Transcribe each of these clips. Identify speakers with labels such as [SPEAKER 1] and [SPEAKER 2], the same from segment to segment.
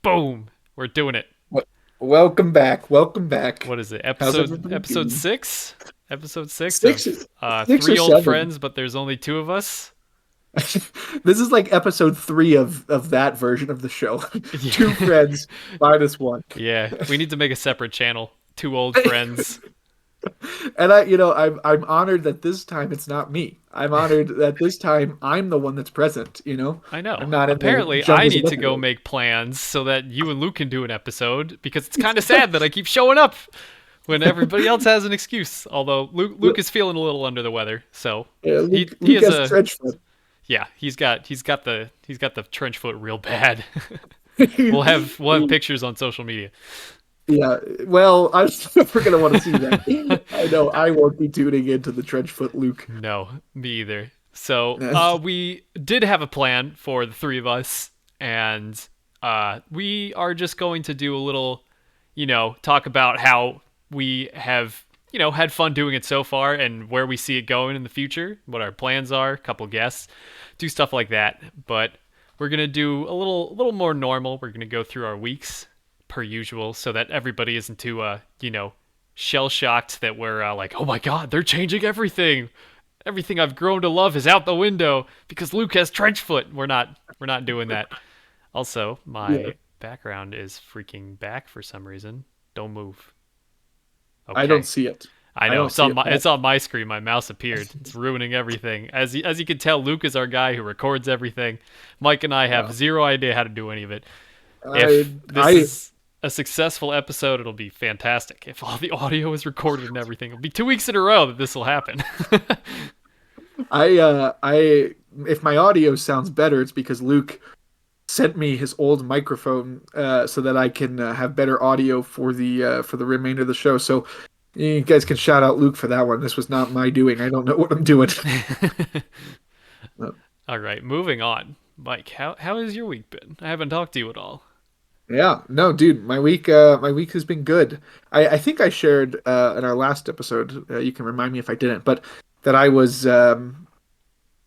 [SPEAKER 1] Boom. We're doing it.
[SPEAKER 2] Wel- Welcome back. Welcome back.
[SPEAKER 1] What is it?
[SPEAKER 2] How's
[SPEAKER 1] Episode
[SPEAKER 2] everybody
[SPEAKER 1] episode
[SPEAKER 2] doing?
[SPEAKER 1] 6? Episode 6
[SPEAKER 2] Six,
[SPEAKER 1] of
[SPEAKER 2] six or
[SPEAKER 1] three old
[SPEAKER 2] seven.
[SPEAKER 1] friends, but there's only two of us.
[SPEAKER 2] This is like episode three of that version of the show. Two
[SPEAKER 1] Yeah.
[SPEAKER 2] friends minus one.
[SPEAKER 1] Yeah, we need to make a separate channel. Two old friends.
[SPEAKER 2] And I'm honored that this time it's not me. I'm honored that this time I'm the one that's present.
[SPEAKER 1] I know.
[SPEAKER 2] I'm not in the
[SPEAKER 1] Apparently, I
[SPEAKER 2] jungles of
[SPEAKER 1] need to go
[SPEAKER 2] Ithilien.
[SPEAKER 1] make plans so that you and Luke can do an episode because it's kind of sad that I keep showing up when everybody else has an excuse. Although Luke is feeling a little under the weather, so
[SPEAKER 2] Yeah,
[SPEAKER 1] he
[SPEAKER 2] Luke
[SPEAKER 1] has
[SPEAKER 2] has
[SPEAKER 1] a
[SPEAKER 2] trench foot.
[SPEAKER 1] yeah, he's got the trench foot real bad. We'll have pictures on social media.
[SPEAKER 2] Yeah, well, I'm never gonna want to see that. I know I won't be tuning into the trench foot Luke.
[SPEAKER 1] No, me either. So, we did have a plan for the three of us, and we are just going to do a little, talk about how we have, had fun doing it so far and where we see it going in the future, what our plans are, a couple guests, do stuff like that. But we're gonna do a little more normal. We're gonna go through our weeks per usual, so that everybody isn't too, shell shocked that we're like, oh my god, they're changing everything. Everything I've grown to love is out the window because Luke has trench foot. We're not doing that. Also,
[SPEAKER 2] Yeah,
[SPEAKER 1] my background is freaking back for some reason. Don't move.
[SPEAKER 2] I don't
[SPEAKER 1] Okay.
[SPEAKER 2] see it.
[SPEAKER 1] I
[SPEAKER 2] I
[SPEAKER 1] know
[SPEAKER 2] don't
[SPEAKER 1] it's
[SPEAKER 2] see
[SPEAKER 1] on
[SPEAKER 2] it,
[SPEAKER 1] my
[SPEAKER 2] Pat.
[SPEAKER 1] it's on my screen. My mouse appeared. It's ruining everything. As you can tell, Luke is our guy who records everything. Mike and I have
[SPEAKER 2] Yeah.
[SPEAKER 1] zero idea how to do any of it.
[SPEAKER 2] I
[SPEAKER 1] If this
[SPEAKER 2] I
[SPEAKER 1] is a successful episode, it'll be fantastic. If all the audio is recorded and everything, it'll be 2 weeks in a row that this will happen.
[SPEAKER 2] I if my audio sounds better, it's because Luke sent me his old microphone so that I can have better audio for the remainder of the show. So you guys can shout out Luke for that one. This was not my doing. I don't know what I'm doing. Uh,
[SPEAKER 1] All right, moving on. Mike, how has your week been? I haven't talked to you at all.
[SPEAKER 2] Yeah, no, dude, my week has been good. I think I shared in our last episode. You can remind me if I didn't, but that I was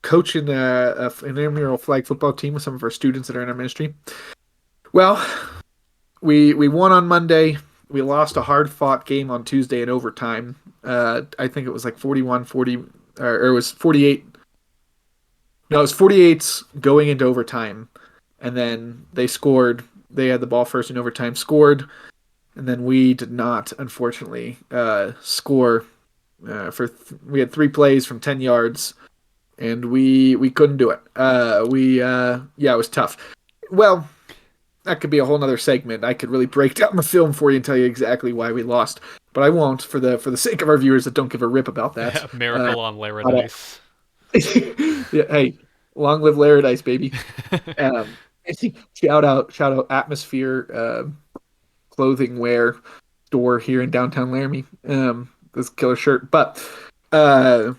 [SPEAKER 2] coaching an intramural flag football team with some of our students that are in our ministry. Well, we won on Monday. We lost a hard fought game on Tuesday in overtime. I think it was like 41-40, or it was 48. No, it was 48 going into overtime, and then they scored. They had the ball first in overtime, scored, and then we did not, unfortunately, score. We had 3 plays from 10 yards, and we couldn't do it. Yeah, it was tough. Well, that could be a whole nother segment. I could really break down the film for you and tell you exactly why we lost, but I won't for the sake of our viewers that don't give a rip about that.
[SPEAKER 1] Miracle on
[SPEAKER 2] But,
[SPEAKER 1] Laradice.
[SPEAKER 2] yeah, hey, long live Laradice, baby. Um, shout out Atmosphere clothing wear store here in downtown Laramie. This killer shirt, but uh,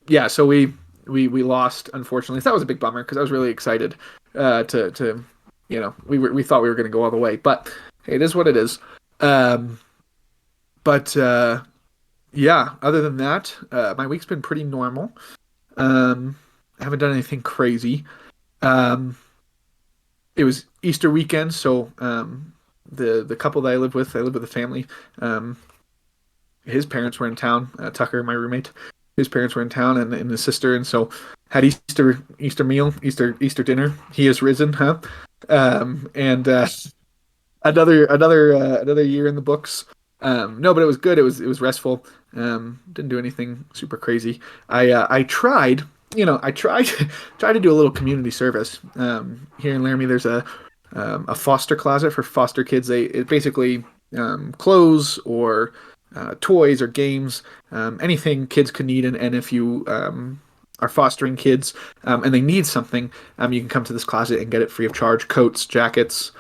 [SPEAKER 2] yeah. So we lost, unfortunately. So that was a big bummer because I was really excited to we thought we were going to go all the way, but hey, it is what it is. Um, but yeah, other than that, my week's been pretty normal. I haven't done anything crazy. Um, it was Easter weekend, so the couple that I live with a family. Um, his parents were in town. Tucker, my roommate, his parents were in town, and his sister, and so had Easter meal, Easter dinner. He is risen, huh? And another year in the books. No, but it was good. It was restful. Didn't do anything super crazy. I tried. I tried try to do a little community service. Here in Laramie, there's a foster closet for foster kids. It basically clothes or toys or games, anything kids could need. And if you are fostering kids and they need something, you can come to this closet and get it free of charge. Coats, jackets,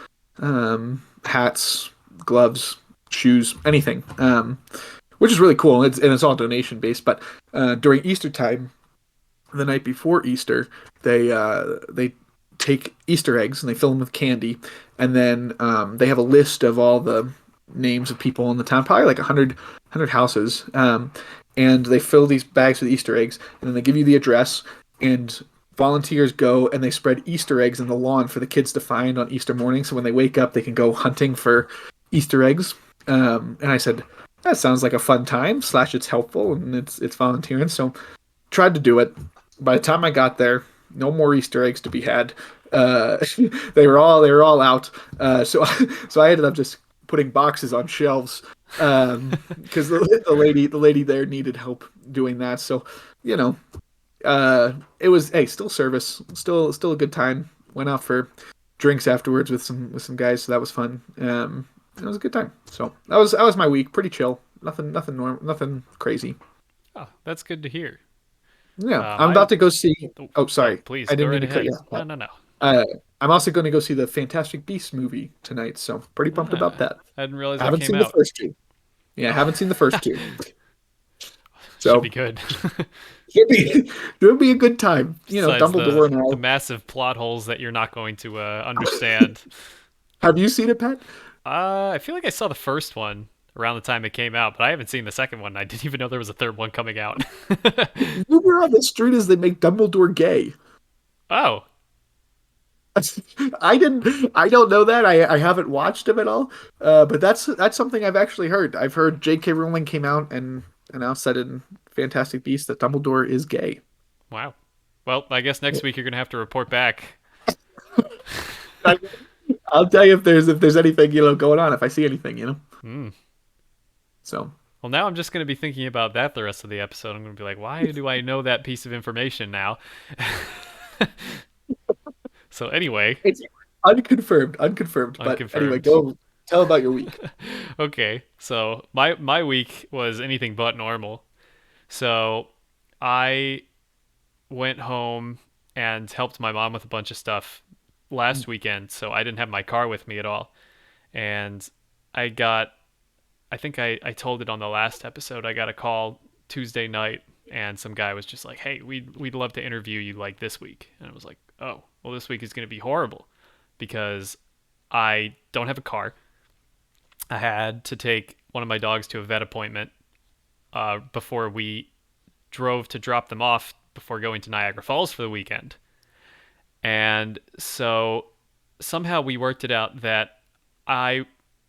[SPEAKER 2] hats, gloves, shoes, anything, which is really cool. And it's all donation based. But during Easter time, the night before Easter, they take Easter eggs and they fill them with candy, and then they have a list of all the names of people in the town, probably like 100 houses, and they fill these bags with Easter eggs, and then they give you the address, and volunteers go and they spread Easter eggs in the lawn for the kids to find on Easter morning. So when they wake up, they can go hunting for Easter eggs. And I said, that sounds like a fun time. Slash, it's helpful and it's volunteering. So tried to do it. By the time I got there, no more Easter eggs to be had. They were all out. So I ended up just putting boxes on shelves because the lady there needed help doing that. So you know, it was still service, still a good time. Went out for drinks afterwards with some guys, so that was fun. It was a good time. So that was my week. Pretty chill. Nothing normal. Nothing crazy.
[SPEAKER 1] Oh, that's good to hear.
[SPEAKER 2] Yeah, I'm
[SPEAKER 1] My
[SPEAKER 2] about to go see.
[SPEAKER 1] oh,
[SPEAKER 2] Oh,
[SPEAKER 1] no,
[SPEAKER 2] sorry,
[SPEAKER 1] please
[SPEAKER 2] I
[SPEAKER 1] go
[SPEAKER 2] didn't mean
[SPEAKER 1] right
[SPEAKER 2] to cut
[SPEAKER 1] ahead.
[SPEAKER 2] you
[SPEAKER 1] No,
[SPEAKER 2] off.
[SPEAKER 1] no, no.
[SPEAKER 2] Uh, I'm also going to go see the Fantastic Beasts movie tonight, so pretty pumped about
[SPEAKER 1] Ah,
[SPEAKER 2] that.
[SPEAKER 1] I didn't realize
[SPEAKER 2] I
[SPEAKER 1] that
[SPEAKER 2] haven't
[SPEAKER 1] came
[SPEAKER 2] seen the
[SPEAKER 1] out.
[SPEAKER 2] first two. Yeah, I haven't seen the first two,
[SPEAKER 1] Should be
[SPEAKER 2] so
[SPEAKER 1] good.
[SPEAKER 2] should be should be a good time.
[SPEAKER 1] Besides
[SPEAKER 2] Dumbledore and
[SPEAKER 1] the
[SPEAKER 2] all.
[SPEAKER 1] massive plot holes that you're not going to understand.
[SPEAKER 2] Have you seen it, Pat?
[SPEAKER 1] I feel like I saw the first one around the time it came out, but I haven't seen the second one. I didn't even know there was a third one coming out.
[SPEAKER 2] Rumor on the street is they make Dumbledore gay.
[SPEAKER 1] Oh,
[SPEAKER 2] I don't know that. I haven't watched him at all. But that's something I've actually heard. I've heard J.K. Rowling came out and announced that in Fantastic Beasts that Dumbledore is gay.
[SPEAKER 1] wow. Well, I guess next week you're gonna have to report back.
[SPEAKER 2] I- I'll tell you if there's anything going on if I see anything.
[SPEAKER 1] Hmm.
[SPEAKER 2] So
[SPEAKER 1] Well, now I'm just gonna be thinking about that the rest of the episode. I'm gonna be like, why do I know that piece of information now? So anyway,
[SPEAKER 2] it's unconfirmed. But anyway,
[SPEAKER 1] unconfirmed.
[SPEAKER 2] go tell about your week.
[SPEAKER 1] Okay, so my week was anything but normal. So I went home and helped my mom with a bunch of stuff last weekend, so I didn't have my car with me at all. And I got, I think I told it on the last episode, I got a call Tuesday night and some guy was just like, "Hey, we'd love to interview you like this week." And I was like, "Oh, well this week is going to be horrible because I don't have a car. I had to take one of my dogs to a vet appointment before we drove to drop them off before going to Niagara Falls for the weekend. And so somehow we worked it out that I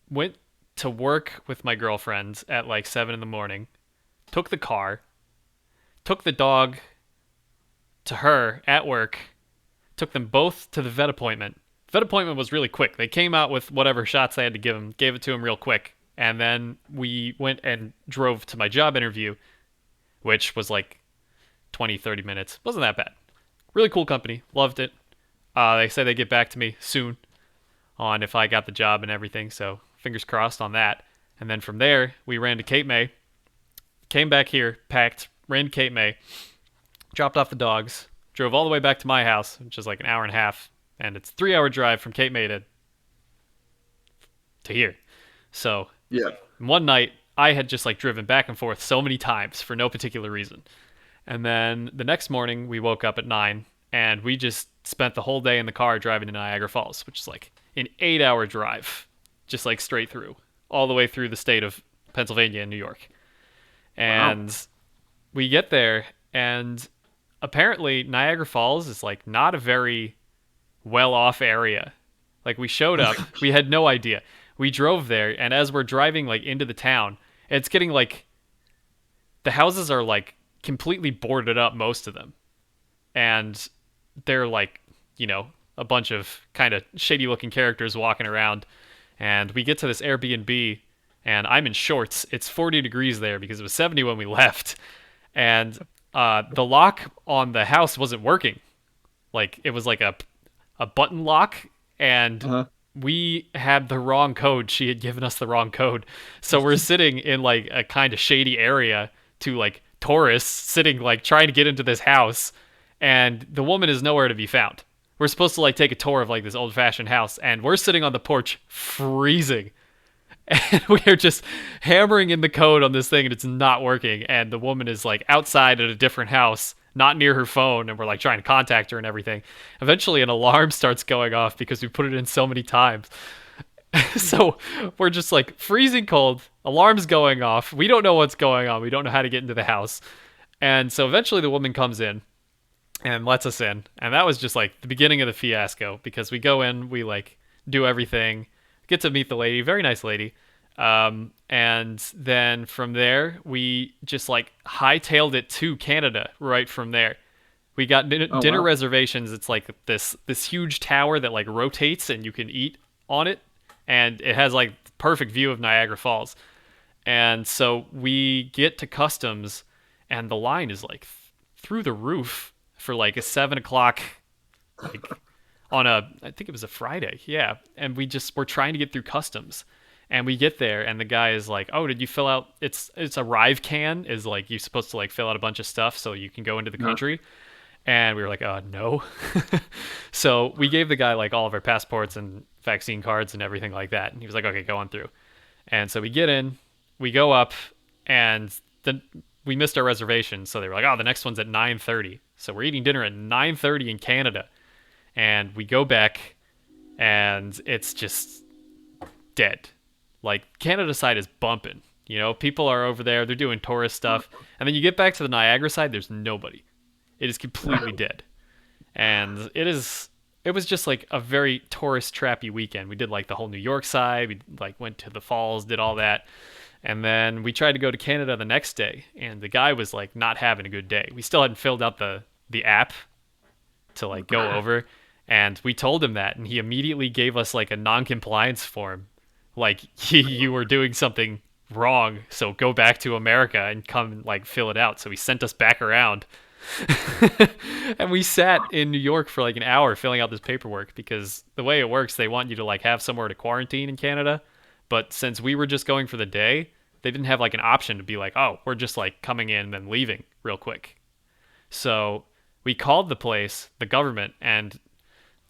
[SPEAKER 1] went to work with my girlfriend at like 7 in the morning, took the car, took the dog to her at work, took them both to the vet appointment. Vet appointment was really quick. They came out with whatever shots they had to give him, gave it to him real quick. And then we went and drove to my job interview, which was like 20, 30 minutes. Wasn't that bad. Really cool company. Loved it. They said they'd get back to me soon on if I got the job and everything. So fingers crossed on that. And then from there, we ran to Cape May, came back here, packed, ran to Cape May, dropped off the dogs, drove all the way back to my house, which is like an hour and a half. And it's a 3 hour drive from Cape May to here. So
[SPEAKER 2] Yeah.
[SPEAKER 1] one night, I had just like driven back and forth so many times for no particular reason. And then the next morning, we woke up at 9 and we just spent the whole day in the car driving to Niagara Falls, which is like an 8 hour drive, just like straight through, all the way through the state of Pennsylvania and New York.
[SPEAKER 2] Wow.
[SPEAKER 1] And we get there, and apparently Niagara Falls is like not a very well off area. Like we showed up, we had no idea. We drove there, and as we're driving like into the town, it's getting like the houses are like completely boarded up, most of them, and they're like, a bunch of kind of shady looking characters walking around. And we get to this Airbnb, and I'm in shorts. It's 40 degrees there because it was 70 when we left, and the lock on the house wasn't working. Like it was like a button lock, and
[SPEAKER 2] Uh-huh.
[SPEAKER 1] we had the wrong code. She had given us the wrong code. So we're sitting in like a kind of shady area to like tourists sitting like trying to get into this house, and the woman is nowhere to be found. We're supposed to like take a tour of like this old-fashioned house, and we're sitting on the porch freezing. And we are just hammering in the code on this thing and it's not working, and the woman is like outside at a different house, not near her phone, and we're like trying to contact her and everything. Eventually an alarm starts going off because we put it in so many times. So we're just like freezing cold, alarms going off, we don't know what's going on, we don't know how to get into the house. And so eventually the woman comes in, and lets us in. And that was just like the beginning of the fiasco because we go in, we like do everything, get to meet the lady, very nice lady. And then from there, we just like hightailed it to Canada right from there. We got
[SPEAKER 2] Oh
[SPEAKER 1] dinner
[SPEAKER 2] wow.
[SPEAKER 1] reservations. It's like this huge tower that like rotates and you can eat on it, and it has like perfect view of Niagara Falls. And so we get to customs, and the line is like through the roof for like a 7 o'clock, like on a, I think it was a Friday, yeah. And we're trying to get through customs, and we get there, and the guy is like, "Oh, did you fill out? It's arrive can is like you're supposed to like fill out a bunch of stuff so you can go into the
[SPEAKER 2] Uh,
[SPEAKER 1] country." And we were like, no. So we gave the guy like all of our passports and vaccine cards and everything like that. And he was like, okay, go on through. And so we get in, we go up, and then we missed our reservation. So they were like, oh, the next one's at 9:30. So we're eating dinner at 9:30 in Canada. And we go back, and it's just dead. Like Canada side is bumping. You know, people are over there, they're doing tourist stuff. And then you get back to the Niagara side, there's nobody. It is completely dead. And it was just like a very tourist trappy weekend. We did like the whole New York side, we like went to the falls, did all that. And then we tried to go to Canada the next day, and the guy was like not having a good day. We still hadn't filled out the app to like go over, and we told him that, and he immediately gave us like a non-compliance form, like you were doing something wrong, so go back to America and come and like fill it out. So he sent us back around. And we sat in New York for like an hour filling out this paperwork because the way it works, they want you to like have somewhere to quarantine in Canada. But since we were just going for the day, they didn't have like an option to be like, oh, we're just like coming in and then leaving real quick. So we called the place, the government, and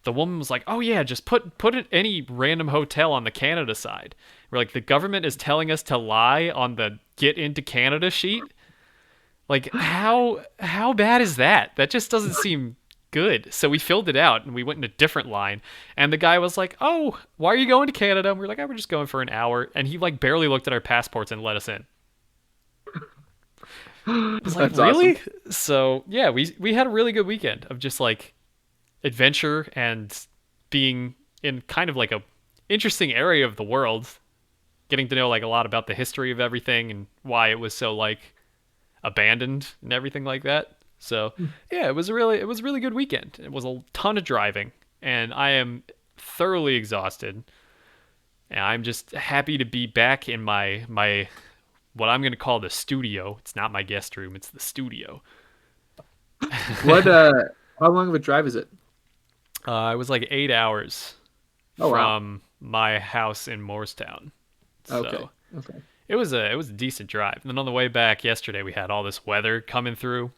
[SPEAKER 1] the woman was like, oh yeah, just put it any random hotel on the Canada side. We're like, the government is telling us to lie on the get into Canada sheet. Like how bad is that? That just doesn't seem good. So we filled it out and we went in a different line. And the guy was like, "Oh, why are you going to Canada?" And we were like, "Oh, we're just going for an hour." And he like barely looked at our passports and let us in. I was like,
[SPEAKER 2] That's awesome.
[SPEAKER 1] "Really?" So yeah, we had a really good weekend of just like adventure and being in kind of like a interesting area of the world, getting to know like a lot about the history of everything and why it was so like abandoned and everything like that. So yeah, it was a really good weekend. It was a ton of driving, and I am thoroughly exhausted. And I'm just happy to be back in my what I'm gonna call the studio. It's not my guest room; it's the studio.
[SPEAKER 2] What how long of a drive is it?
[SPEAKER 1] It was like 8 hours
[SPEAKER 2] Oh wow.
[SPEAKER 1] from my house in Morristown,
[SPEAKER 2] Okay.
[SPEAKER 1] so
[SPEAKER 2] Okay.
[SPEAKER 1] it was a decent drive. And then on the way back yesterday, we had all this weather coming through.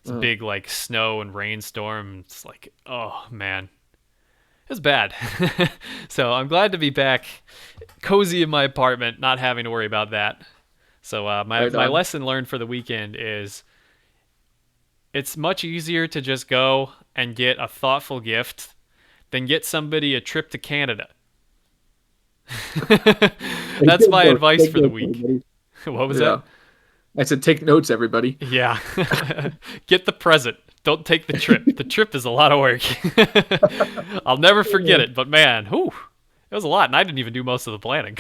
[SPEAKER 1] It's a
[SPEAKER 2] Uh,
[SPEAKER 1] big like snow and rainstorm. It's like, oh man, it was bad. So I'm glad to be back, cozy in my apartment, not having to worry about that. So
[SPEAKER 2] right
[SPEAKER 1] my
[SPEAKER 2] on.
[SPEAKER 1] lesson learned for the weekend is it's much easier to just go and get a thoughtful gift than get somebody a trip to Canada. That's my advice
[SPEAKER 2] Take
[SPEAKER 1] for the
[SPEAKER 2] notes,
[SPEAKER 1] week.
[SPEAKER 2] everybody.
[SPEAKER 1] What was
[SPEAKER 2] Yeah.
[SPEAKER 1] that?
[SPEAKER 2] I said take notes, everybody.
[SPEAKER 1] Yeah. Get the present. Don't take the trip. The trip is a lot of work. I'll never forget it, but man, whew, it was a lot, and I didn't even do most of the planning.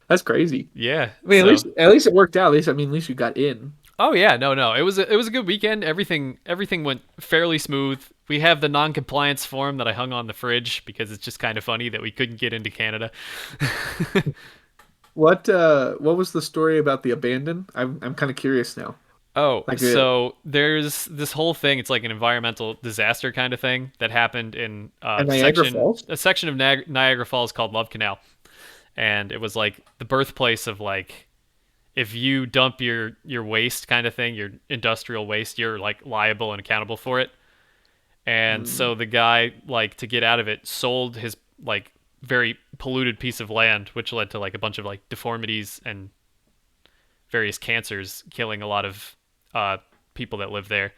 [SPEAKER 2] That's crazy.
[SPEAKER 1] Yeah.
[SPEAKER 2] I mean,
[SPEAKER 1] So,
[SPEAKER 2] at least it worked out. At least I mean, at least you got in.
[SPEAKER 1] oh yeah, no, it was a good weekend. Everything went fairly smooth. We have the non-compliance form that I hung on the fridge because it's just kind of funny that we couldn't get into Canada.
[SPEAKER 2] What was the story about the abandon? I'm kind of curious now.
[SPEAKER 1] Oh,
[SPEAKER 2] Like
[SPEAKER 1] so there's this whole thing. It's like an environmental disaster kind of thing that happened in
[SPEAKER 2] at Niagara Falls?
[SPEAKER 1] a section of Niagara Falls called Love Canal, and it was like the birthplace of like if you dump your waste kind of thing, your industrial waste, you're like liable and accountable for it. And
[SPEAKER 2] Mm,
[SPEAKER 1] so the guy like to get out of it sold his like very polluted piece of land, which led to like a bunch of like deformities and various cancers, killing a lot of uh, people that live there.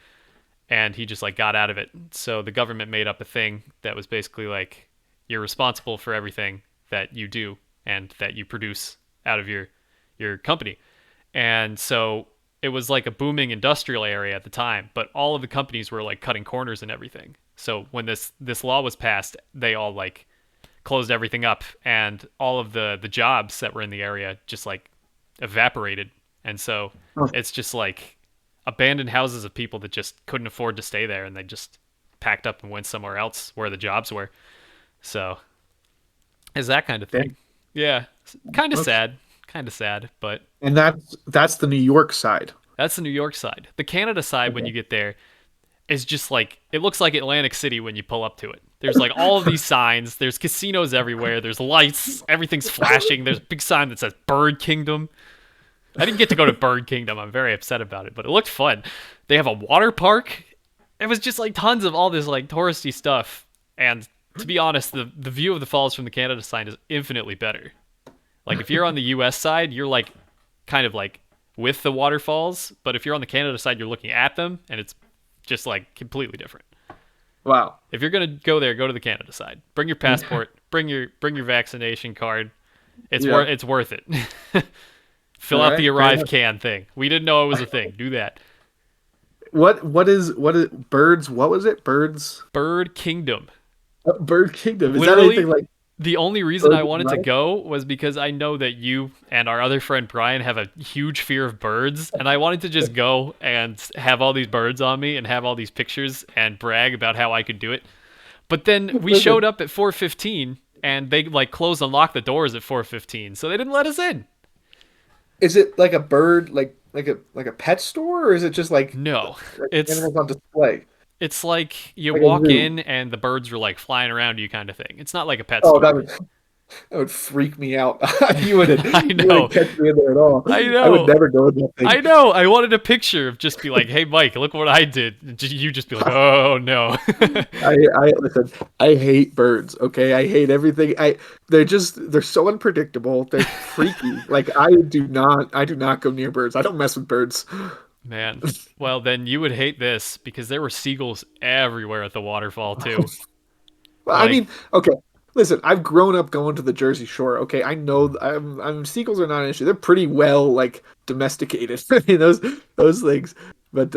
[SPEAKER 1] And he just like got out of it. So the government made up a thing that was basically like you're responsible for everything that you do and that you produce out of your company. And so it was like a booming industrial area at the time, but all of the companies were like cutting corners and everything. So when this law was passed, they all like closed everything up, and all of the jobs that were in the area just like evaporated. And so
[SPEAKER 2] Oh,
[SPEAKER 1] it's just like abandoned houses of people that just couldn't afford to stay there, and they just packed up and went somewhere else where the jobs were. So it's that kind of thing.
[SPEAKER 2] damn.
[SPEAKER 1] Yeah, kind of
[SPEAKER 2] Okay.
[SPEAKER 1] sad, but
[SPEAKER 2] And that's the New York side.
[SPEAKER 1] that's the New York side. The Canada side, when
[SPEAKER 2] Okay.
[SPEAKER 1] you get there, is just like it looks like Atlantic City when you pull up to it. There's like all of these signs. There's casinos everywhere. There's lights. Everything's flashing. There's a big sign that says Bird Kingdom. I didn't get to go to Bird Kingdom. I'm very upset about it, but it looked fun. They have a water park. It was just like tons of all this like touristy stuff. And to be honest, the view of the falls from the Canada side is infinitely better. Like if you're on the US side, you're like kind of like with the waterfalls, but if you're on the Canada side, you're looking at them and it's just like completely different.
[SPEAKER 2] Wow.
[SPEAKER 1] If you're going to go there, go to the Canada side. Bring your passport, bring your vaccination card.
[SPEAKER 2] Yeah.
[SPEAKER 1] It's worth it.
[SPEAKER 2] All
[SPEAKER 1] Fill out the
[SPEAKER 2] right. Fair
[SPEAKER 1] arrive
[SPEAKER 2] enough.
[SPEAKER 1] can thing. We didn't know it was a thing. Do that.
[SPEAKER 2] What is birds? What was it? Birds.
[SPEAKER 1] Bird Kingdom.
[SPEAKER 2] Bird Kingdom. Is that anything
[SPEAKER 1] Literally,
[SPEAKER 2] like
[SPEAKER 1] the only reason
[SPEAKER 2] birds
[SPEAKER 1] I wanted to
[SPEAKER 2] exotic?
[SPEAKER 1] go was because I know that you and our other friend Brian have a huge fear of birds, and I wanted to just go and have all these birds on me and have all these pictures and brag about how I could do it. But then we showed
[SPEAKER 2] Listen,
[SPEAKER 1] up at 4:15 and they like closed and locked the doors at 4:15, so they didn't let us in.
[SPEAKER 2] is it like a bird, like a pet store, or is it just
[SPEAKER 1] No.
[SPEAKER 2] like
[SPEAKER 1] It's
[SPEAKER 2] animals on display,
[SPEAKER 1] it's like you
[SPEAKER 2] like a
[SPEAKER 1] walk
[SPEAKER 2] zoo?
[SPEAKER 1] in and the birds were like flying around you kind of thing. It's not like a pet
[SPEAKER 2] Oh,
[SPEAKER 1] store.
[SPEAKER 2] that would freak me out.
[SPEAKER 1] I
[SPEAKER 2] You
[SPEAKER 1] know.
[SPEAKER 2] wouldn't catch me in there at all.
[SPEAKER 1] I
[SPEAKER 2] I would
[SPEAKER 1] know.
[SPEAKER 2] never go in that
[SPEAKER 1] I
[SPEAKER 2] thing.
[SPEAKER 1] know. I wanted a picture of just be like, "Hey, Mike, look what I did." You just be like, "Oh no."
[SPEAKER 2] I listen. I hate birds. Okay, I hate everything. They're so unpredictable. They're freaky. Like I do not go near birds. I don't mess with birds.
[SPEAKER 1] Man, well then you would hate this because there were seagulls everywhere at the waterfall too.
[SPEAKER 2] Well, I
[SPEAKER 1] Like,
[SPEAKER 2] mean, okay. Listen, I've grown up going to the Jersey Shore. Okay, I know seagulls are not an issue. They're pretty well like domesticated. I mean, those things. But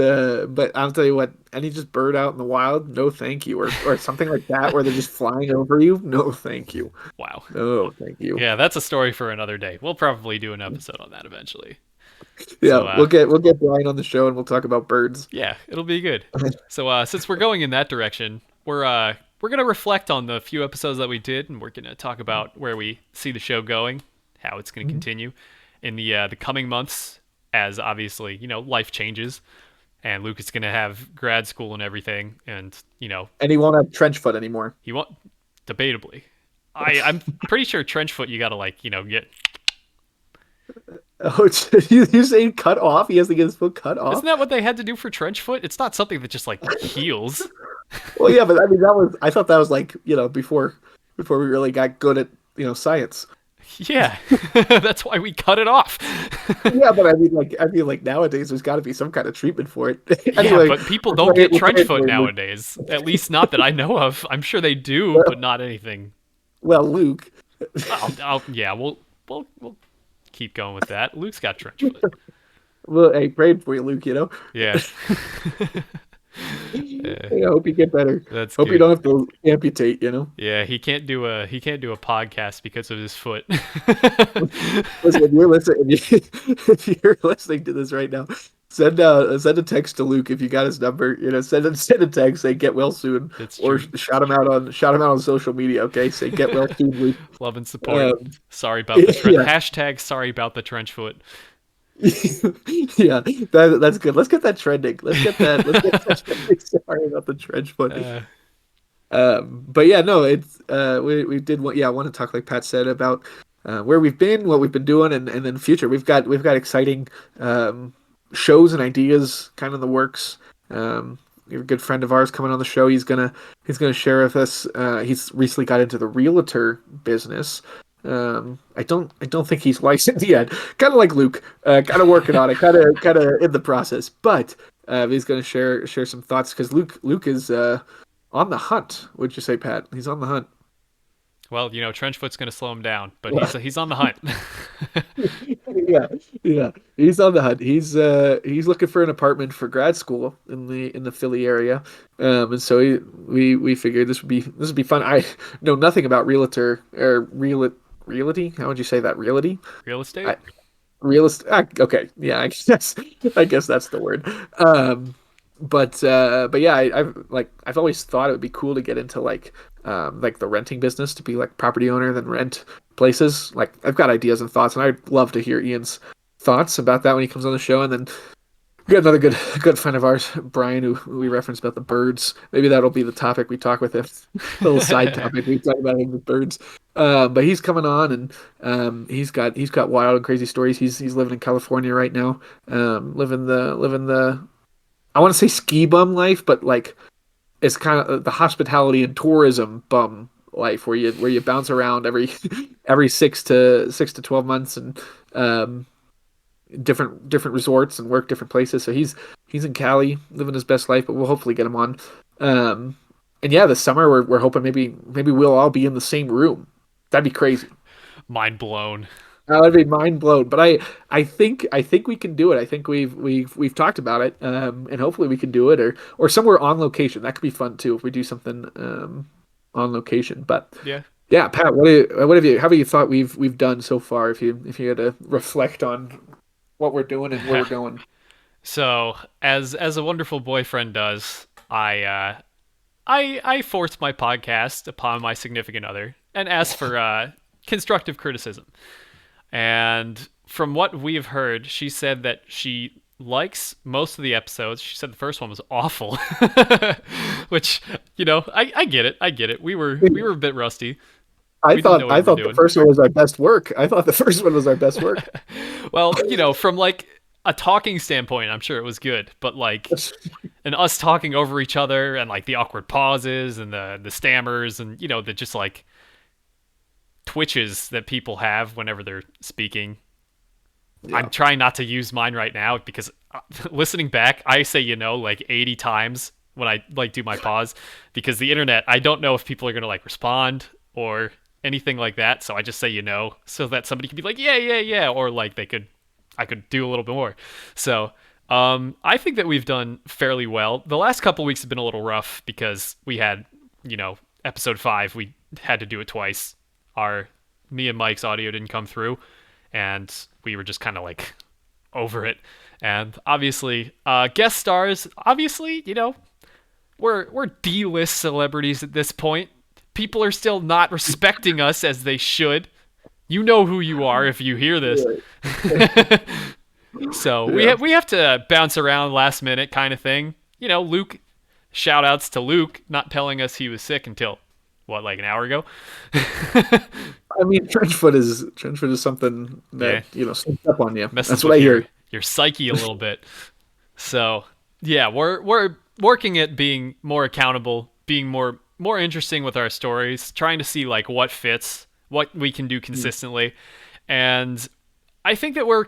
[SPEAKER 2] I'll tell you what, any just bird out in the wild, no thank you. Or something like that where they're just flying over you, no thank you.
[SPEAKER 1] wow.
[SPEAKER 2] No, thank you.
[SPEAKER 1] Yeah, that's a story for another day. We'll probably do an episode on that eventually.
[SPEAKER 2] Yeah,
[SPEAKER 1] So,
[SPEAKER 2] we'll get Brian on the show and we'll talk about birds.
[SPEAKER 1] yeah, it'll be good. So, since we're going in that direction, we're gonna reflect on the few episodes that we did, and we're gonna talk about where we see the show going, how it's gonna
[SPEAKER 2] Mhm.
[SPEAKER 1] continue in the coming months, as obviously life changes, and Luke is gonna have grad school and everything, and
[SPEAKER 2] And he won't have trench foot anymore.
[SPEAKER 1] he won't debatably. I'm pretty sure Trenchfoot you gotta like get.
[SPEAKER 2] Oh, you saying cut off? He has to get his foot cut
[SPEAKER 1] Isn't
[SPEAKER 2] off?
[SPEAKER 1] that what they had to do for Trenchfoot? It's not something that just like heals.
[SPEAKER 2] Well, yeah, but I mean I thought that was like, before we really got good at, science.
[SPEAKER 1] Yeah, that's why we cut it off.
[SPEAKER 2] Yeah, but I mean like nowadays there's got to be some kind of treatment for it.
[SPEAKER 1] Yeah,
[SPEAKER 2] Anyway,
[SPEAKER 1] but people
[SPEAKER 2] we're
[SPEAKER 1] don't
[SPEAKER 2] playing,
[SPEAKER 1] get
[SPEAKER 2] we're playing
[SPEAKER 1] Trenchfoot
[SPEAKER 2] for Luke.
[SPEAKER 1] nowadays. At least not that I know of. I'm sure they do, but
[SPEAKER 2] Well,
[SPEAKER 1] not anything.
[SPEAKER 2] well, Luke.
[SPEAKER 1] Yeah, we'll keep going with that. Luke's got Trenchfoot.
[SPEAKER 2] Well, hey, prayed for you, Luke,
[SPEAKER 1] Yeah.
[SPEAKER 2] Hey, I hope you get better.
[SPEAKER 1] That's
[SPEAKER 2] Hope you
[SPEAKER 1] good.
[SPEAKER 2] don't have to amputate.
[SPEAKER 1] Yeah, he can't do a podcast because of his foot.
[SPEAKER 2] Listen, if you're listening, if you're listening to this right now, send a text to Luke if you got his number. Send a text, say get well soon,
[SPEAKER 1] It's
[SPEAKER 2] or
[SPEAKER 1] true.
[SPEAKER 2] shout him out on social media. Okay, say get well soon, Luke.
[SPEAKER 1] Love and support.
[SPEAKER 2] Um,
[SPEAKER 1] Sorry about the
[SPEAKER 2] yeah,
[SPEAKER 1] hashtag. Sorry about the Trenchfoot.
[SPEAKER 2] yeah, that's good. Let's get that trending. Let's get that trending. Sorry about the trench foot.
[SPEAKER 1] Uh,
[SPEAKER 2] But yeah, no, it's we did want yeah, I want to talk like Pat said about where we've been, what we've been doing, and then future. We've got exciting shows and ideas kind of in the works. We have a good friend of ours coming on the show. He's gonna share with us. He's recently got into the realtor business. I don't think he's licensed yet. Kind of like Luke, kind of working on it, kind of in the process. But he's gonna share some thoughts because Luke is on the hunt. Would you say, Pat? He's on the hunt.
[SPEAKER 1] well, Trenchfoot's gonna slow him down, but he's on the hunt.
[SPEAKER 2] Yeah, yeah. He's on the hunt. He's looking for an apartment for grad school in the Philly area. And so we figured this would be fun. I know nothing about realty. How would you say that? Realty?
[SPEAKER 1] Real estate?
[SPEAKER 2] I realist. Okay, yeah, I guess that's the word. But yeah, I've always thought it would be cool to get into like the renting business, to be like property owner, then rent places. Like I've got ideas and thoughts, and I'd love to hear Ian's thoughts about that when he comes on the show. And then we got another good friend of ours, Brian, who we referenced about the birds. Maybe that'll be the topic we talk with him. A little side topic we talk about him with birds. But he's coming on, and he's got wild and crazy stories. He's living in California right now, living the I want to say ski bum life, but like it's kind of the hospitality and tourism bum life where you bounce around every every 6 to 12 months, and um, different resorts, and work different places. So he's in Cali living his best life, but we'll hopefully get him on. Um, and yeah, this summer we're hoping maybe we'll all be in the same room. That'd be crazy.
[SPEAKER 1] Mind blown.
[SPEAKER 2] That'd be mind blown. But I think we can do it. I think we've talked about it, and hopefully we can do it, or somewhere on location. That could be fun too if we do something on location. But
[SPEAKER 1] Yeah.
[SPEAKER 2] yeah, Pat, how have you thought we've done so far? If you had to reflect on what we're doing and where we're going.
[SPEAKER 1] So, as a wonderful boyfriend does, I forced my podcast upon my significant other and asked for constructive criticism. And from what we've heard, she said that she likes most of the episodes. She said the first one was awful, which I get it. I get it. We were a bit rusty. We didn't know what
[SPEAKER 2] I
[SPEAKER 1] we were
[SPEAKER 2] thought the
[SPEAKER 1] doing.
[SPEAKER 2] first one was our best work. I thought the first one was our best work.
[SPEAKER 1] Well, from like a talking standpoint, I'm sure it was good, but like and us talking over each other and like the awkward pauses and the stammers and the just like twitches that people have whenever they're speaking. I'm
[SPEAKER 2] Yeah.
[SPEAKER 1] trying not to use mine right now because listening back, I say like 80 times when I like do my pause because the internet, I don't know if people are going to like respond or anything like that, so I just say so that somebody can be like yeah, yeah, yeah, or like I could do a little bit more. So, I think that we've done fairly well. The last couple weeks have been a little rough because we had, episode 5, we had to do it twice. Me and Mike's audio didn't come through, and we were just kind of like over it. And obviously, guest stars, obviously, we're D-list celebrities at this point. People are still not respecting us as they should. You know who you are if you hear this. So
[SPEAKER 2] Yeah.
[SPEAKER 1] we have to bounce around last minute kind of thing. Luke. Shout outs to Luke not telling us he was sick until what, like an hour ago.
[SPEAKER 2] I mean, trench foot is something
[SPEAKER 1] Yeah,
[SPEAKER 2] that sneaks up on you.
[SPEAKER 1] messes
[SPEAKER 2] That's what
[SPEAKER 1] with
[SPEAKER 2] I hear.
[SPEAKER 1] your psyche a little bit. So yeah, we're working at being more accountable, being more interesting with our stories, trying to see like what fits, what we can do consistently, and I think that we're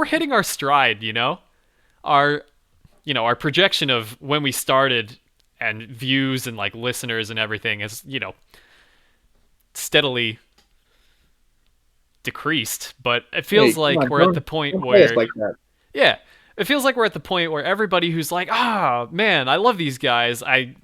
[SPEAKER 1] hitting our stride. Our our projection of when we started and views and like listeners and everything is steadily decreased, but it
[SPEAKER 2] Hey,
[SPEAKER 1] feels
[SPEAKER 2] come
[SPEAKER 1] like
[SPEAKER 2] on,
[SPEAKER 1] we're at the point
[SPEAKER 2] don't play us
[SPEAKER 1] where
[SPEAKER 2] like that.
[SPEAKER 1] yeah, it feels like we're at the point where everybody who's like, man, I love these guys, I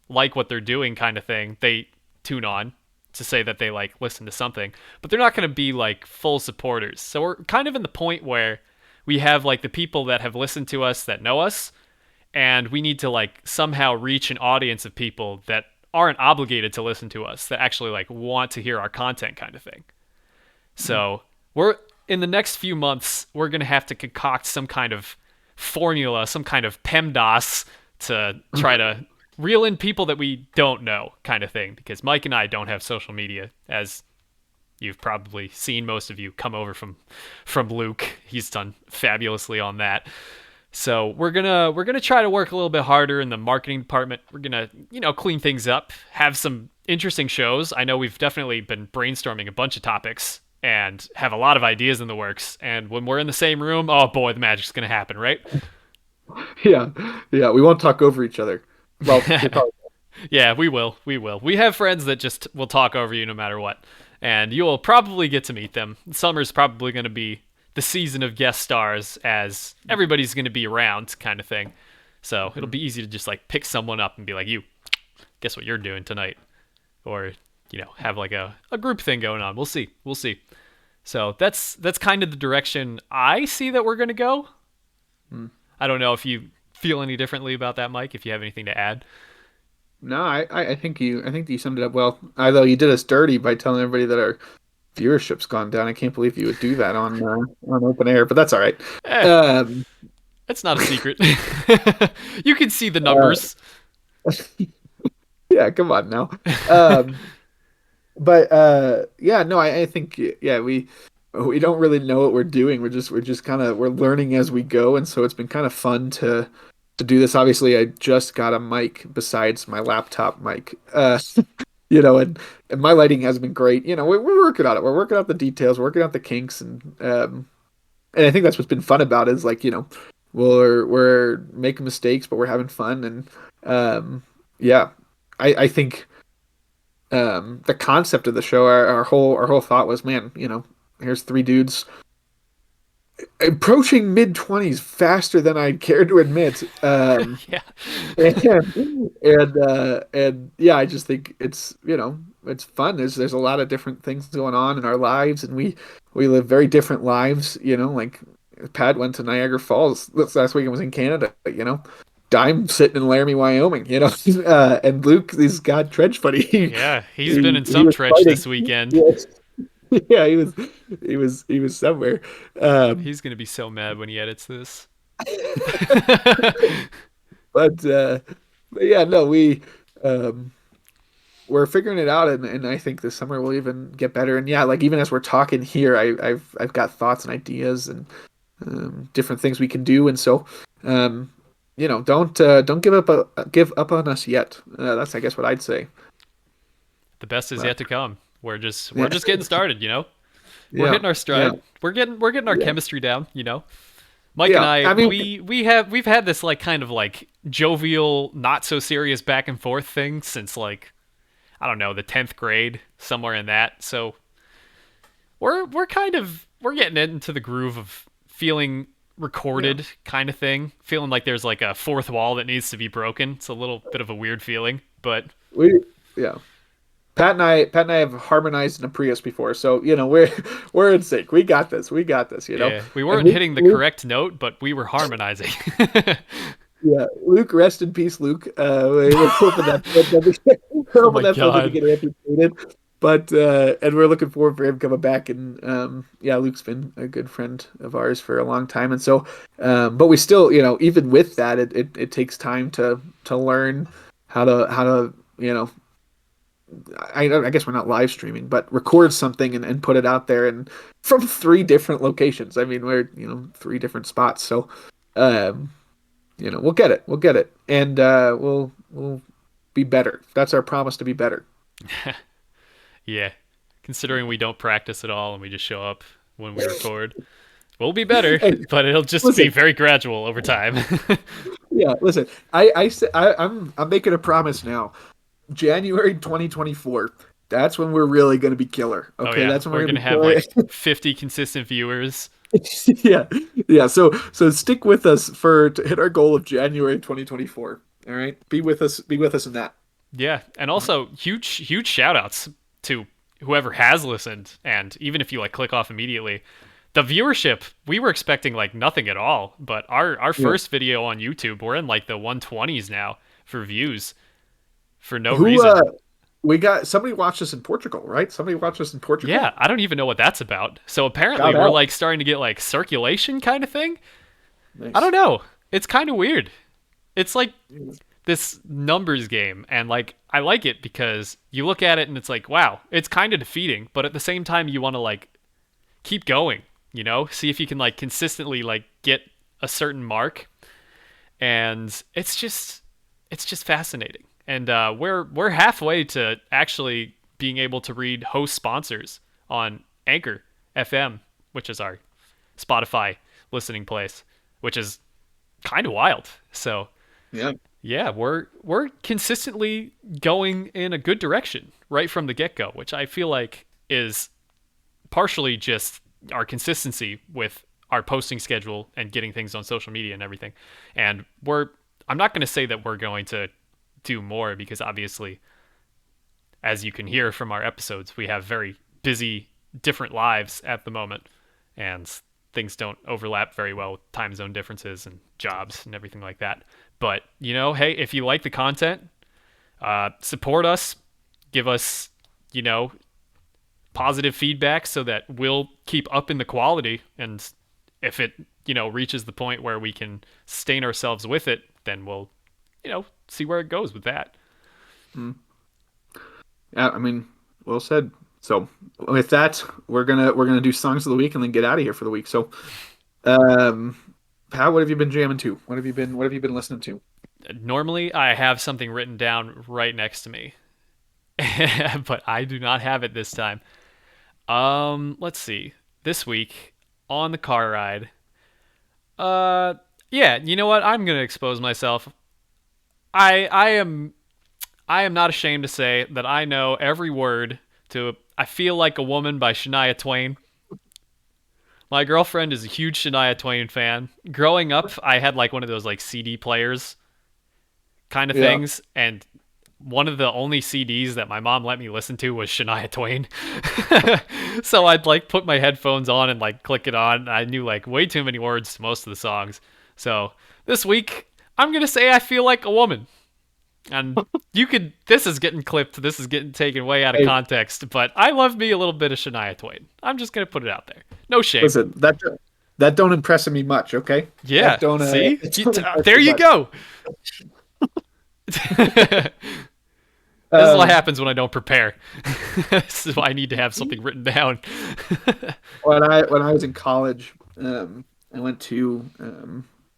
[SPEAKER 1] like what they're doing kind of thing, they tune on to say that they like listen to something, but they're not going to be like full supporters. So we're kind of in the point where we have like the people that have listened to us that know us, and we need to like somehow reach an audience of people that aren't obligated to listen to us, that actually like want to hear our content kind of thing. So we're in the next few months, we're gonna have to concoct some kind of formula, some kind of PEMDAS to try to reel in people that we don't know, kind of thing. Because Mike and I don't have social media, as you've probably seen. Most of you come over from Luke. He's done fabulously on that. So we're gonna try to work a little bit harder in the marketing department. We're gonna clean things up, have some interesting shows. I know we've definitely been brainstorming a bunch of topics and have a lot of ideas in the works. And when we're in the same room, oh boy, the magic's gonna happen, right?
[SPEAKER 2] Yeah, yeah. We won't talk over each other. Well, we probably.
[SPEAKER 1] Yeah, we will. We will. We have friends that just will talk over you no matter what. And you'll probably get to meet them. Summer's probably going to be the season of guest stars, as everybody's going to be around, kind of thing. So it'll
[SPEAKER 2] Mhm.
[SPEAKER 1] be easy to just like pick someone up and be like, you, guess what you're doing tonight, or have like a group thing going on. We'll see. We'll see. So that's kind of the direction I see that we're going to go.
[SPEAKER 2] Mm.
[SPEAKER 1] I don't know if you feel any differently about that, Mike. If you have anything to add.
[SPEAKER 2] No, I think you summed it up well. Although you did us dirty by telling everybody that our viewership's gone down. I can't believe you would do that on open air, but that's all right.
[SPEAKER 1] Eh,
[SPEAKER 2] Um,
[SPEAKER 1] it's not a secret. You can see the
[SPEAKER 2] uh,
[SPEAKER 1] numbers.
[SPEAKER 2] yeah, come on now. Um, but yeah, no, I think yeah, we don't really know what we're doing. We're just kind of we're learning as we go, and so it's been kind of fun to do this. Obviously, I just got a mic besides my laptop mic. And my lighting has been great. We're working on it. We're working out the details, working out the kinks, and I think that's what's been fun about it is like, we're making mistakes, but we're having fun, and yeah, I think the concept of the show, our whole thought was, man, here's three dudes approaching mid-20s faster than I'd care to admit.
[SPEAKER 1] Yeah.
[SPEAKER 2] And yeah, I just think it's fun. There's a lot of different things going on in our lives, and we live very different lives. Like Pat went to Niagara Falls this last week and was in Canada. I'm sitting in Laramie, Wyoming. And Luke, he's got trench buddy. He,
[SPEAKER 1] Yeah, he's been
[SPEAKER 2] he,
[SPEAKER 1] in
[SPEAKER 2] he
[SPEAKER 1] some
[SPEAKER 2] was
[SPEAKER 1] trench
[SPEAKER 2] fighting.
[SPEAKER 1] this weekend.
[SPEAKER 2] Yes. Yeah, he was somewhere. Um,
[SPEAKER 1] He's gonna be so mad when he edits this.
[SPEAKER 2] but yeah, no, um we're figuring it out, and I think this summer will even get better. And yeah, like even as we're talking here, I've got thoughts and ideas and different things we can do. And so don't give up on us yet. That's I guess what I'd say.
[SPEAKER 1] The best is
[SPEAKER 2] But
[SPEAKER 1] yet to come. We're
[SPEAKER 2] yeah,
[SPEAKER 1] just getting started. We're
[SPEAKER 2] yeah,
[SPEAKER 1] hitting our
[SPEAKER 2] yeah,
[SPEAKER 1] stride. We're getting our
[SPEAKER 2] yeah,
[SPEAKER 1] chemistry down. Mike and
[SPEAKER 2] yeah.
[SPEAKER 1] I,
[SPEAKER 2] I mean,
[SPEAKER 1] we've had this like kind of like jovial, not so serious back and forth thing since like I don't know, the 10th grade, somewhere in that. So we're getting into the groove of feeling
[SPEAKER 2] yeah,
[SPEAKER 1] recorded kind of thing, feeling like there's like a fourth wall that needs to be broken. It's a little bit of a weird feeling, but
[SPEAKER 2] we yeah. Pat and I have harmonized in a Prius before, so we're in sync. We got this. We got this.
[SPEAKER 1] yeah, we
[SPEAKER 2] And
[SPEAKER 1] weren't
[SPEAKER 2] Luke,
[SPEAKER 1] hitting the
[SPEAKER 2] Luke,
[SPEAKER 1] correct note, but we were harmonizing.
[SPEAKER 2] yeah, Luke, rest in peace, Luke. We're hoping we're
[SPEAKER 1] Oh
[SPEAKER 2] hoping
[SPEAKER 1] my
[SPEAKER 2] that film didn't
[SPEAKER 1] god.
[SPEAKER 2] get amputated, but and we're looking forward for him coming back. And yeah, Luke's been a good friend of ours for a long time, and so but we still, even with that, it takes time to learn how to I guess we're not live streaming, but record something and put it out there, and from three different locations. I mean, we're three different spots, so um, we'll get it, and we'll be better. That's our promise, to be better.
[SPEAKER 1] Yeah. Considering we don't practice at all and we just show up when we record, we'll be better,
[SPEAKER 2] Hey,
[SPEAKER 1] but it'll just be
[SPEAKER 2] listen,
[SPEAKER 1] very gradual over time.
[SPEAKER 2] yeah, listen. I'm making a promise now. January 2024. That's when we're really going to be killer.
[SPEAKER 1] Oh
[SPEAKER 2] Okay,
[SPEAKER 1] yeah,
[SPEAKER 2] that's when
[SPEAKER 1] we're
[SPEAKER 2] we're going
[SPEAKER 1] gonna
[SPEAKER 2] to be
[SPEAKER 1] have like
[SPEAKER 2] killer.
[SPEAKER 1] 50 consistent viewers.
[SPEAKER 2] Yeah, yeah. So stick with us to hit our goal of January 2024. All right, be with us. Be with us in that.
[SPEAKER 1] Yeah, and also huge shout outs to whoever has listened, and even if you like click off immediately, the viewership we were expecting like nothing at all, but our
[SPEAKER 2] Yeah.
[SPEAKER 1] first video on YouTube we're in like the 120s now for views for no
[SPEAKER 2] Who
[SPEAKER 1] reason.
[SPEAKER 2] we got? Somebody watched us in Portugal, right? Somebody watched us in Portugal.
[SPEAKER 1] Yeah, I don't even know what that's about. So apparently
[SPEAKER 2] Shout
[SPEAKER 1] we're
[SPEAKER 2] out.
[SPEAKER 1] like starting to get like circulation kind of thing. I don't
[SPEAKER 2] Nice.
[SPEAKER 1] know. It's kind of weird. It's like this numbers game, and like I like it because you look at it and it's like, wow, it's kind of defeating, but at the same time you want to like keep going, see if you can like consistently like get a certain mark, and it's just fascinating. And we're halfway to actually being able to read host sponsors on Anchor FM, which is our Spotify listening place, which is kind of wild. So
[SPEAKER 2] Yeah.
[SPEAKER 1] yeah, we're consistently going in a good direction right from the get go, which I feel like is partially just our consistency with our posting schedule and getting things on social media and everything. And I'm not going to say that we're going to do more because obviously, as you can hear from our episodes, we have very busy, different lives at the moment, and things don't overlap very well with time zone differences and jobs and everything like that. But hey, if you like the content, support us, give us, you know, positive feedback so that we'll keep up in the quality. And if it, reaches the point where we can sustain ourselves with it, then we'll, see where it goes with that.
[SPEAKER 2] Mm. Yeah, I mean, well said. So with that, we're gonna do songs of the week and then get out of here for the week. So, um, what have you been jamming to? What have you been listening to?
[SPEAKER 1] Normally, I have something written down right next to me, but I do not have it this time. Let's see. This week on the car ride. Uh, yeah, you know what? I'm gonna expose myself. I am not ashamed to say that I know every word to "I Feel Like a Woman" by Shania Twain. My girlfriend is a huge Shania Twain fan. Growing up, I had like one of those like CD players kind of
[SPEAKER 2] Yeah.
[SPEAKER 1] things, and one of the only CDs that my mom let me listen to was Shania Twain. So I'd like put my headphones on and like click it on. I knew like way too many words to most of the songs. So this week, I'm gonna say "I Feel Like a Woman." And this is getting clipped, this is getting taken way out of
[SPEAKER 2] Hey,
[SPEAKER 1] context, but I love me a little bit of Shania Twain. I'm just going to put it out there. No shame.
[SPEAKER 2] listen, that don't impress me much. Okay,
[SPEAKER 1] Yeah, see?
[SPEAKER 2] that don't impress
[SPEAKER 1] There
[SPEAKER 2] me
[SPEAKER 1] you
[SPEAKER 2] much.
[SPEAKER 1] go. This is what
[SPEAKER 2] Um,
[SPEAKER 1] happens when I don't prepare. This is why I need to have something written down.
[SPEAKER 2] when I was in college, I went to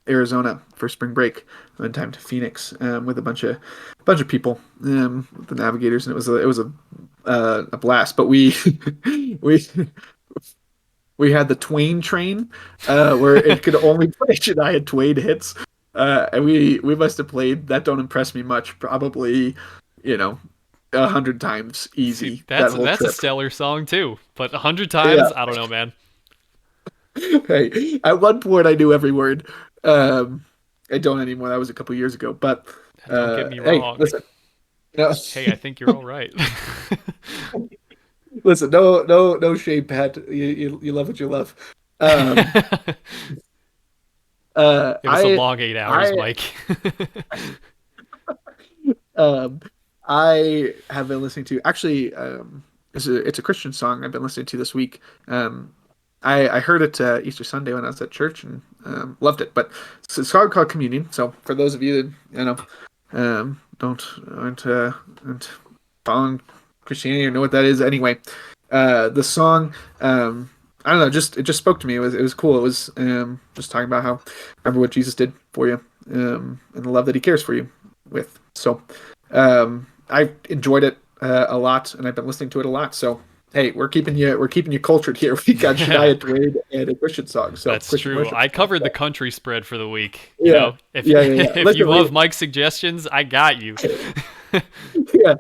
[SPEAKER 2] Arizona for spring break. I went time to Phoenix with a bunch of people, the navigators, and it was a blast. But we we had the Twain train, where it could only play Shania Twain hits, and we must have played "That Don't Impress Me Much" probably, you know, 100 times
[SPEAKER 1] See,
[SPEAKER 2] easy that
[SPEAKER 1] that's
[SPEAKER 2] whole
[SPEAKER 1] that's a
[SPEAKER 2] trip.
[SPEAKER 1] stellar song too. But 100
[SPEAKER 2] Yeah.
[SPEAKER 1] times, I don't know, man.
[SPEAKER 2] Hey, at one point I knew every word. Um, I don't anymore. That was a couple years ago. But
[SPEAKER 1] Don't get me
[SPEAKER 2] hey,
[SPEAKER 1] wrong.
[SPEAKER 2] listen, no,
[SPEAKER 1] Hey, I think you're all right.
[SPEAKER 2] listen, no shame, Pat. You love what you love. Um, uh,
[SPEAKER 1] It was a
[SPEAKER 2] I
[SPEAKER 1] long 8 hours,
[SPEAKER 2] I
[SPEAKER 1] Mike.
[SPEAKER 2] um I have been listening to actually it's a Christian song I've been listening to this week. I heard it Easter Sunday when I was at church and loved it. But it's a song called Communion. So for those of you that don't aren't following Christianity or know what that is anyway, the song I don't know, just it just spoke to me. It was cool. It was just talking about how remember what Jesus did for you, and the love that He cares for you with. So I enjoyed it a lot, and I've been listening to it a lot. So hey, we're keeping you cultured here. We got Shania Twain and a Christian song, so
[SPEAKER 1] That's
[SPEAKER 2] Christian
[SPEAKER 1] true.
[SPEAKER 2] worship
[SPEAKER 1] I
[SPEAKER 2] song.
[SPEAKER 1] covered the
[SPEAKER 2] So,
[SPEAKER 1] country spread for the week.
[SPEAKER 2] yeah,
[SPEAKER 1] If
[SPEAKER 2] yeah, yeah, yeah.
[SPEAKER 1] if you
[SPEAKER 2] Listen,
[SPEAKER 1] love Mike's suggestions, I got you.
[SPEAKER 2] yeah,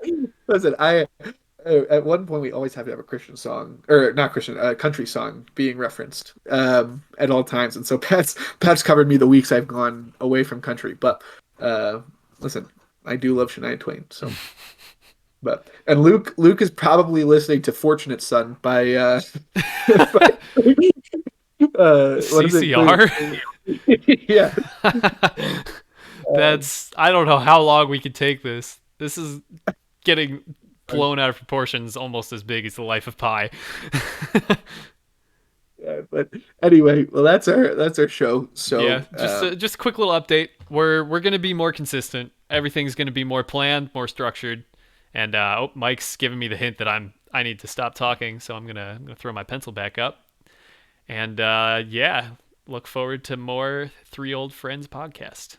[SPEAKER 2] listen. At one point we always have to have a Christian song or not Christian, a country song being referenced at all times, and so Pat's covered me the weeks I've gone away from country. But uh, listen, I do love Shania Twain, so. But and Luke is probably listening to "Fortunate Son" by by, what is it?
[SPEAKER 1] CCR.
[SPEAKER 2] Yeah. Um,
[SPEAKER 1] I don't know how long we could take this. This is getting
[SPEAKER 2] uh,
[SPEAKER 1] blown out of proportions, almost as big as the Life of Pi.
[SPEAKER 2] yeah, but anyway, well, that's our show.
[SPEAKER 1] Yeah,
[SPEAKER 2] So,
[SPEAKER 1] just a quick little update. We're gonna be more consistent. Everything's gonna be more planned, more structured. And Mike's giving me the hint that I need to stop talking, so I'm gonna throw my pencil back up. And yeah, look forward to more Three Old Friends podcast.